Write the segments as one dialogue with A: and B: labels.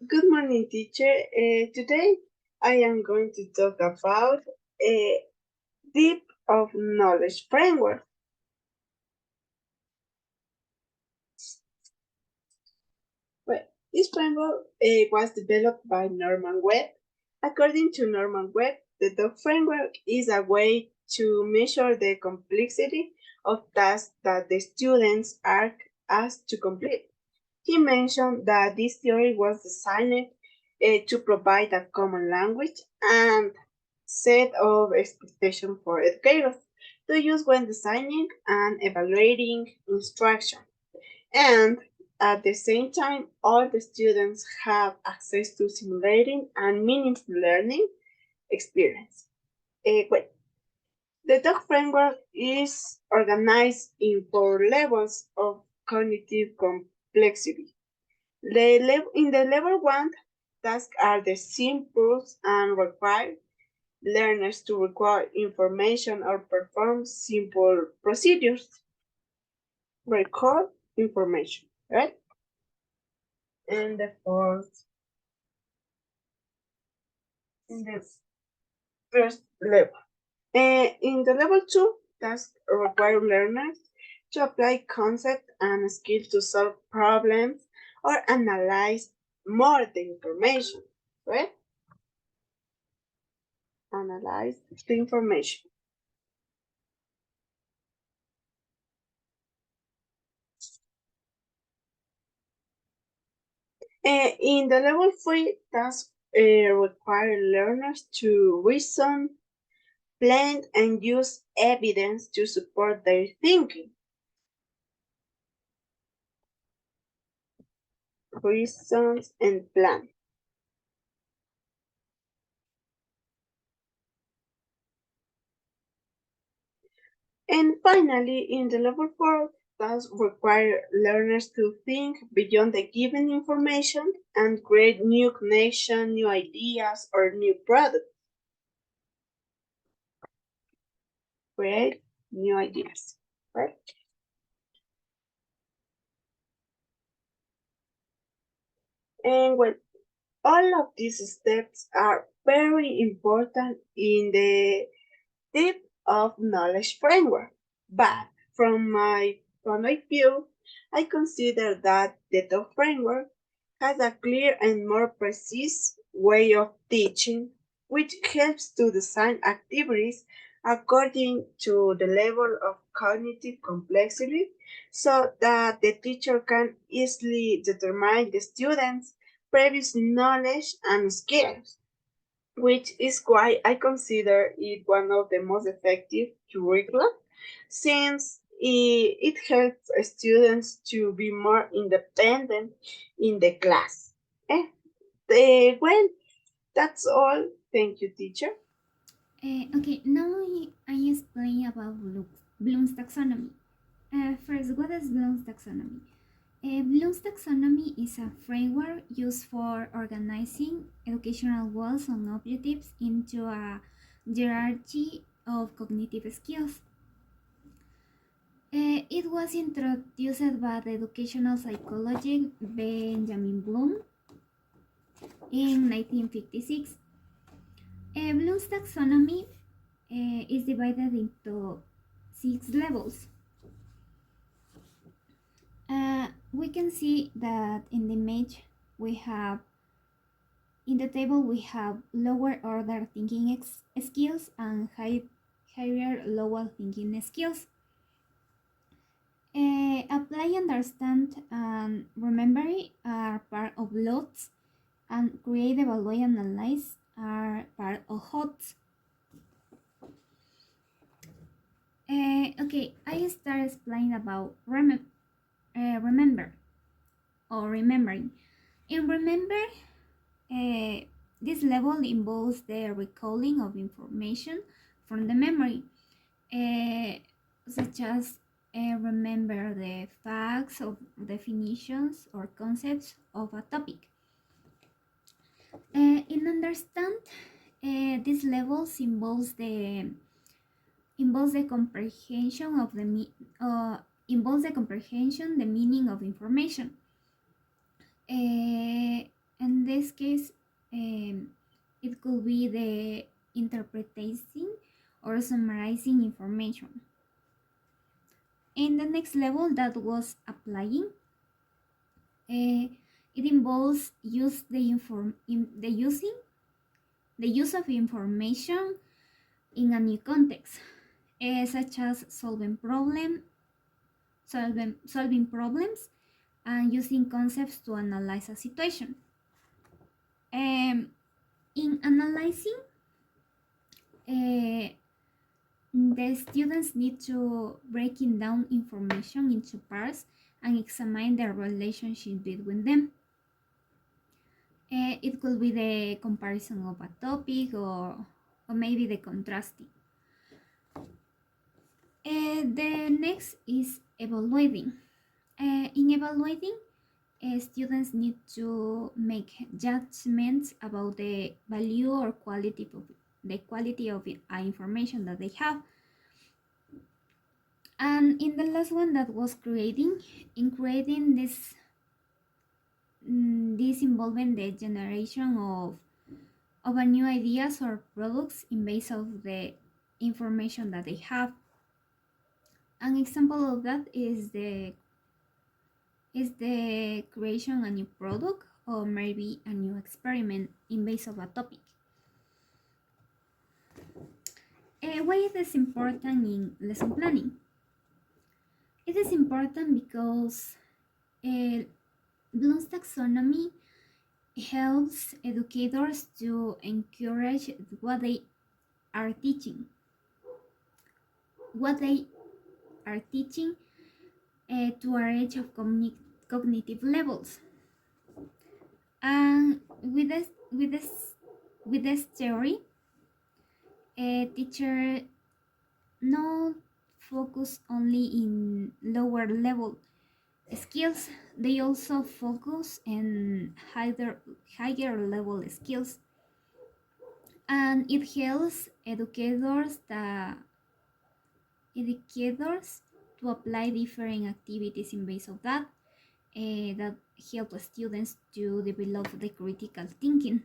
A: Good morning, teacher. Today I am going to talk about a deep of knowledge framework. Well, this framework was developed by Norman Webb. According to Norman Webb, the DOC framework is a way to measure the complexity of tasks that the students are asked to complete. He mentioned that this theory was designed to provide a common language and set of expectations for educators to use when designing and evaluating instruction. And at the same time, all the students have access to simulating and meaningful learning experience. Well, the DOC framework is organized in 4 levels of cognitive complexity. In the level 1, tasks are the simple and require learners to require information or perform simple procedures. Record information, right? And the fourth, in the first level. In the level 2, tasks require learners to apply concepts and skills to solve problems or analyze more the information, right? Analyze the information. In the level 3, tasks require learners to reason, plan, and use evidence to support their thinking. Reasons and plan. And finally, in the level 4, tasks require learners to think beyond the given information and create new connections, new ideas, or new products. Create new ideas, right? And well, all of these steps are very important in the deep of knowledge framework. But from my point of view, I consider that the TOEFL framework has a clear and more precise way of teaching, which helps to design activities according to the level of cognitive complexity so that the teacher can easily determine the students' previous knowledge and skills, which is why I consider it one of the most effective curricula since it helps students to be more independent in the class. Eh, well, that's all. Thank you, teacher.
B: Okay, now I explain about Bloom's taxonomy. First, what is Bloom's taxonomy? Bloom's taxonomy is a framework used for organizing educational goals and objectives into a hierarchy of cognitive skills. It was introduced by the educational psychologist Benjamin Bloom in 1956. Bloom's taxonomy is divided into 6 levels. We can see that in the image we have, in the table we have lower order thinking skills and higher lower thinking skills. Apply, understand, and remember are part of lots, and create, evaluate, and analyze are part of HOTS. Okay, I start explaining about remember or remembering. In remember, this level involves the recalling of information from the memory, such as remember the facts or definitions or concepts of a topic. In understand, this level involves the comprehension of the meaning of information. In this case, it could be the interpreting or summarizing information. In the next level, that was applying. It involves the use of information in a new context, such as solving problems and using concepts to analyze a situation. In analyzing, the students need to breaking down information into parts and examine the relationship between them. It could be the comparison of a topic or maybe the contrasting. The next is evaluating. In evaluating, students need to make judgments about the value or quality of information that they have. And in the last one, that was creating. In creating this involving the generation of a new ideas or products in base of the information that they have. An example of that is the creation of a new product or maybe a new experiment in base of a topic. Why is this important in lesson planning? It is important because Bloom's taxonomy helps educators to encourage what they are teaching. To a range of cognitive levels. And with this theory, a teacher not focus only in lower level skills, they also focus in higher level skills, and it helps educators to apply different activities in base of that that help students to develop the critical thinking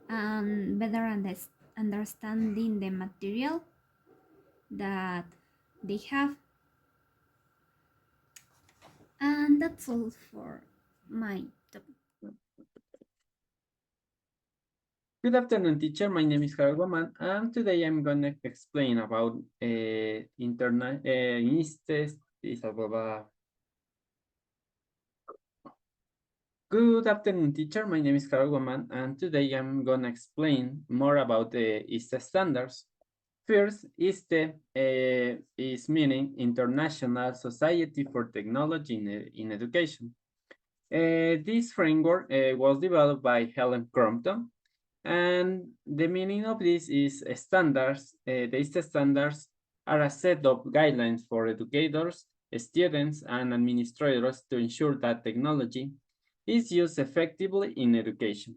B: and better understanding the material that they have. And that's all for my topic.
C: Good afternoon, teacher. My name is Harold Guaman, and today I'm going to explain about internet Good afternoon, teacher. My name is Harold Guaman, and today I'm going to explain more about the ISTE standards. First, ISTE is meaning International Society for Technology in Education. This framework was developed by Helen Crompton, and the meaning of this is standards. The ISTE standards are a set of guidelines for educators, students, and administrators to ensure that technology is used effectively in education.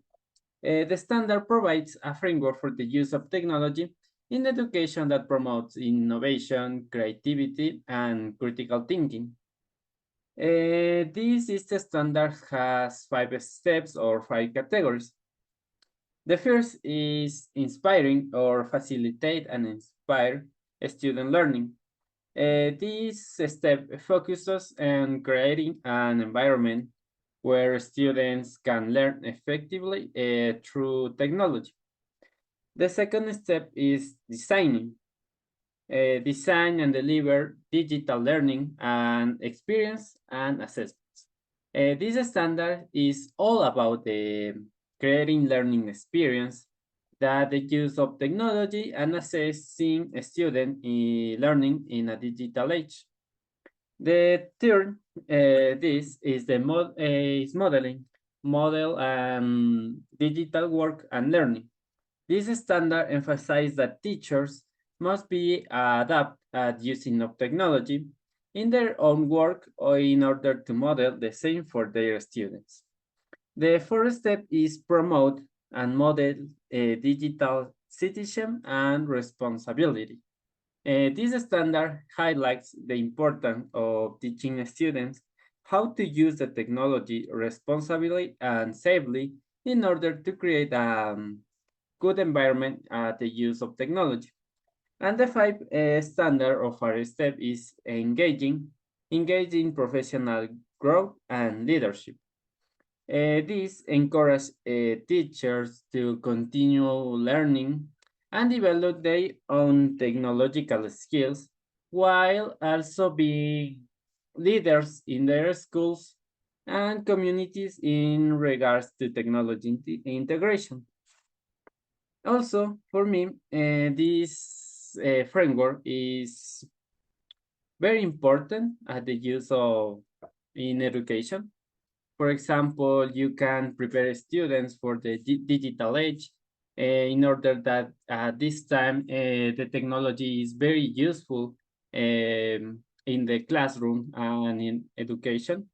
C: The standard provides a framework for the use of technology in education that promotes innovation, creativity, and critical thinking. This ISTE standard has 5 steps or 5 categories. The first is inspiring or facilitate and inspire student learning. This step focuses on creating an environment where students can learn effectively through technology. The second step is designing. Design and deliver digital learning and experience and assessments. This standard is all about creating learning experience that the use of technology and assessing student learning in a digital age. The third, this is the modeling, model and digital work and learning. This standard emphasizes that teachers must be adept at using of technology in their own work or in order to model the same for their students. The fourth step is promote and model digital citizenship and responsibility. This standard highlights the importance of teaching students how to use the technology responsibly and safely in order to create a good environment at the use of technology. And the five standard of our step is engaging professional growth and leadership. This encourages teachers to continue learning and develop their own technological skills while also being leaders in their schools and communities in regards to technology integration. Also, for me, this framework is very important at the use of in education. For example, you can prepare students for the digital age in order that at this time the technology is very useful in the classroom and in education.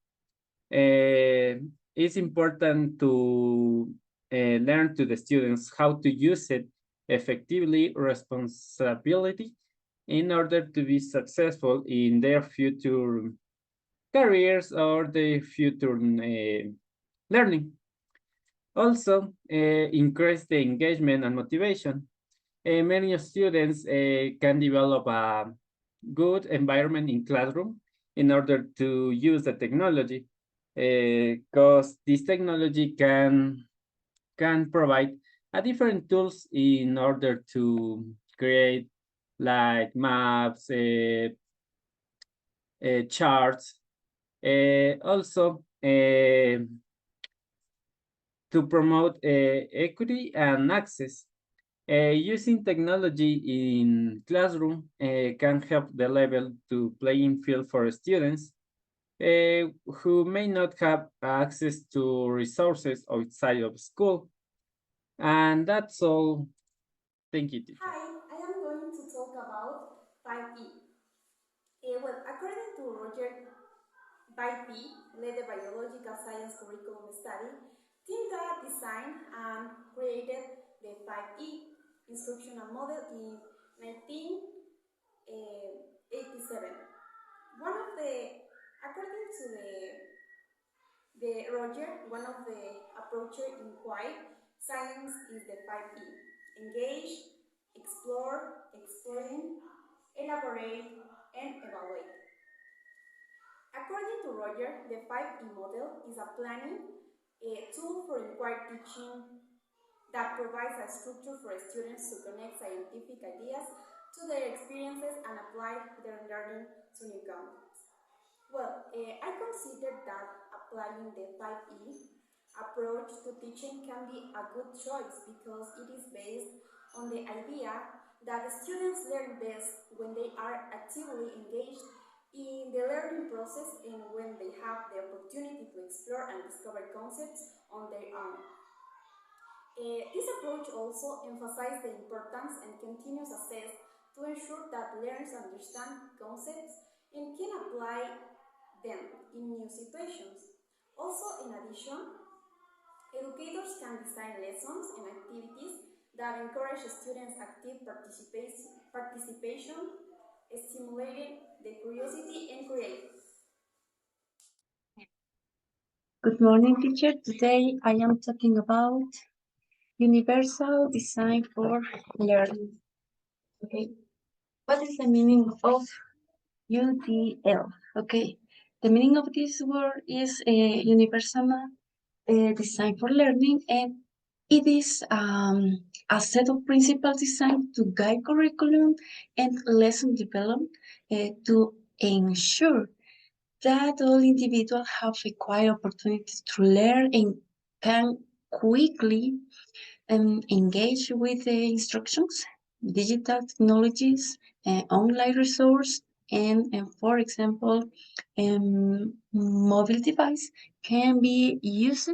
C: It's important to learn to the students how to use it effectively, responsibility, in order to be successful in their future careers or their future learning. Also, increase the engagement and motivation. Many students can develop a good environment in classroom in order to use the technology, because this technology can provide a different tools in order to create like maps, charts, also to promote equity and access. Using technology in classroom can help the level to playing field for students who may not have access to resources outside of school. And that's all. Thank you, teacher.
D: Hi, I am going to talk about 5E. According to Roger 5E, led the Biological Science Curriculum Study, team that designed and created the 5E instructional model in 1987. According to the Roger, one of the approaches in quiet science is the 5E: engage, explore, explain, elaborate, and evaluate. According to Roger, the 5E model is a planning tool for inquired teaching that provides a structure for students to connect scientific ideas to their experiences and apply their learning to new contexts. I consider that applying the 5E approach to teaching can be a good choice because it is based on the idea that the students learn best when they are actively engaged in the learning process and when they have the opportunity to explore and discover concepts on their own. This approach also emphasizes the importance and continuous assess to ensure that learners understand concepts and can apply them in new situations. Also, in addition, educators can design lessons and activities that encourage students' active participation, stimulating the curiosity and creativity.
E: Good morning, teacher. Today I am talking about universal design for learning. Okay, what is the meaning of UDL? Okay, the meaning of this word is a universal design for learning, and it is a set of principles designed to guide curriculum and lesson development to ensure that all individuals have equal opportunities to learn and can quickly engage with the instructions, digital technologies, online resource, and for example, mobile device can be used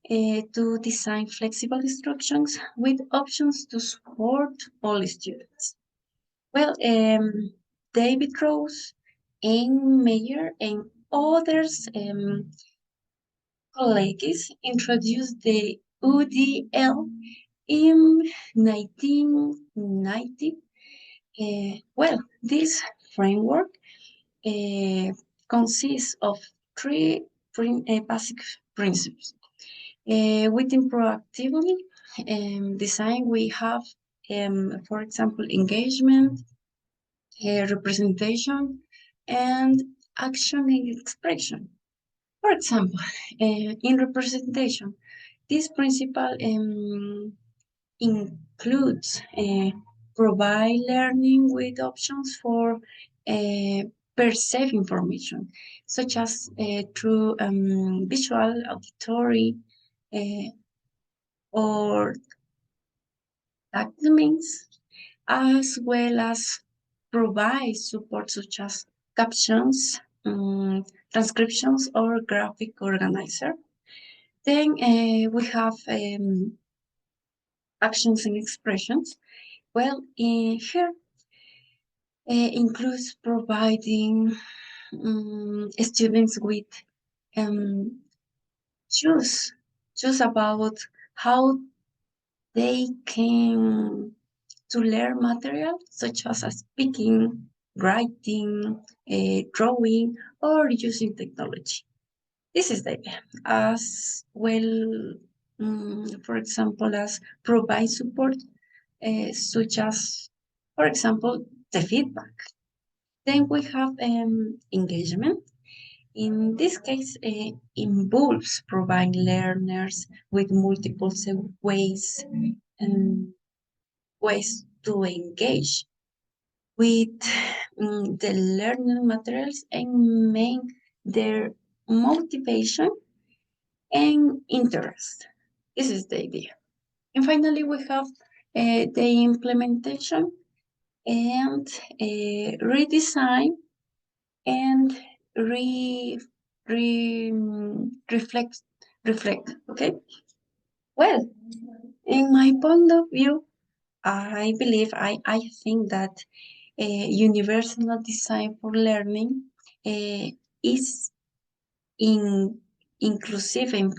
E: to design flexible instructions with options to support all students. Well, David Rose, Anne Meyer, and others colleagues introduced the UDL in 1990. This framework consists of three basic principles. Within proactively design, we have, for example, engagement, representation, and action and expression. For example, in representation, this principle includes provide learning with options for perceive information, such as through visual, auditory, or tactile means, as well as provide support such as captions, transcriptions, or graphic organizer. Then we have actions and expressions. Well, here includes providing students with choose about how they can to learn material such as speaking, writing, drawing, or using technology. This is the idea. As well, for example, as provide support, such as, for example, the feedback. Then we have engagement. In this case, involves providing learners with multiple ways and ways to engage with the learning materials and make their motivation and interest. This is the idea. And finally, we have the implementation and redesign and reflect. Okay. Well, in my point of view, I believe I think that universal design for learning is inclusive and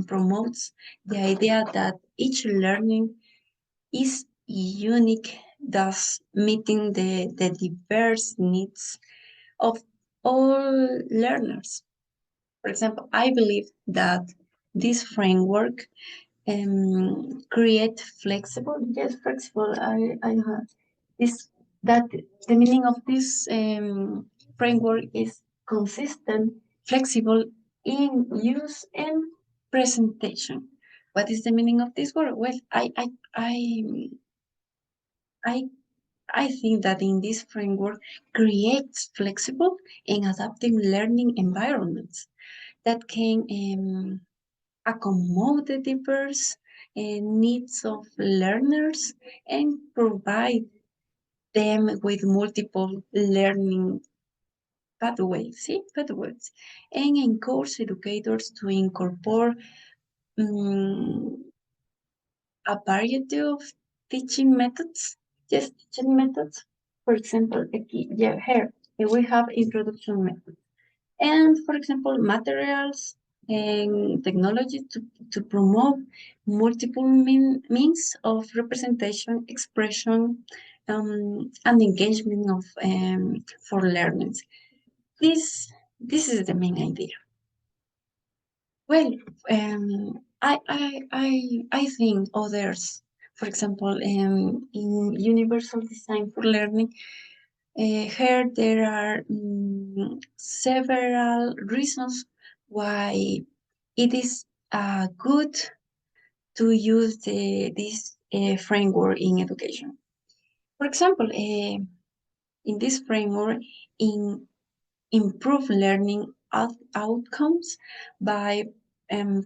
E: promotes the idea that each learning is unique, thus meeting the diverse needs of all learners. For example, I believe that this framework create flexible. Yes, flexible. I have this that the meaning of this framework is consistent, flexible in use and presentation. What is the meaning of this word? Well, I I think that in this framework creates flexible and adaptive learning environments that can accommodate the diverse needs of learners and provide them with multiple learning pathways, and encourage educators to incorporate a variety of teaching methods. Yes, teaching methods. For example, here we have introduction methods. And for example, materials and technology to promote multiple means of representation, expression, and engagement of for learners. This is the main idea. Well, I think others, for example, in universal design for learning, here there are several reasons why it is good to use this framework in education. For example, in this framework, improve learning outcomes by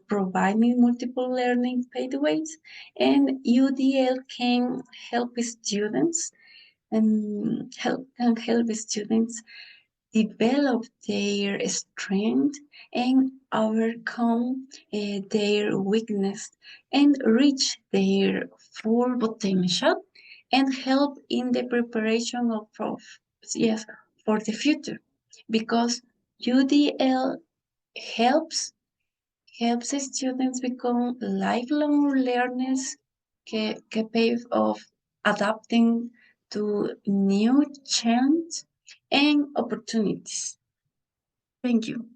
E: providing multiple learning pathways, and UDL can help students help students develop their strength and overcome their weakness and reach their full potential and help in the preparation yes, for the future, because UDL helps students become lifelong learners capable of adapting to new challenges and opportunities. Thank you.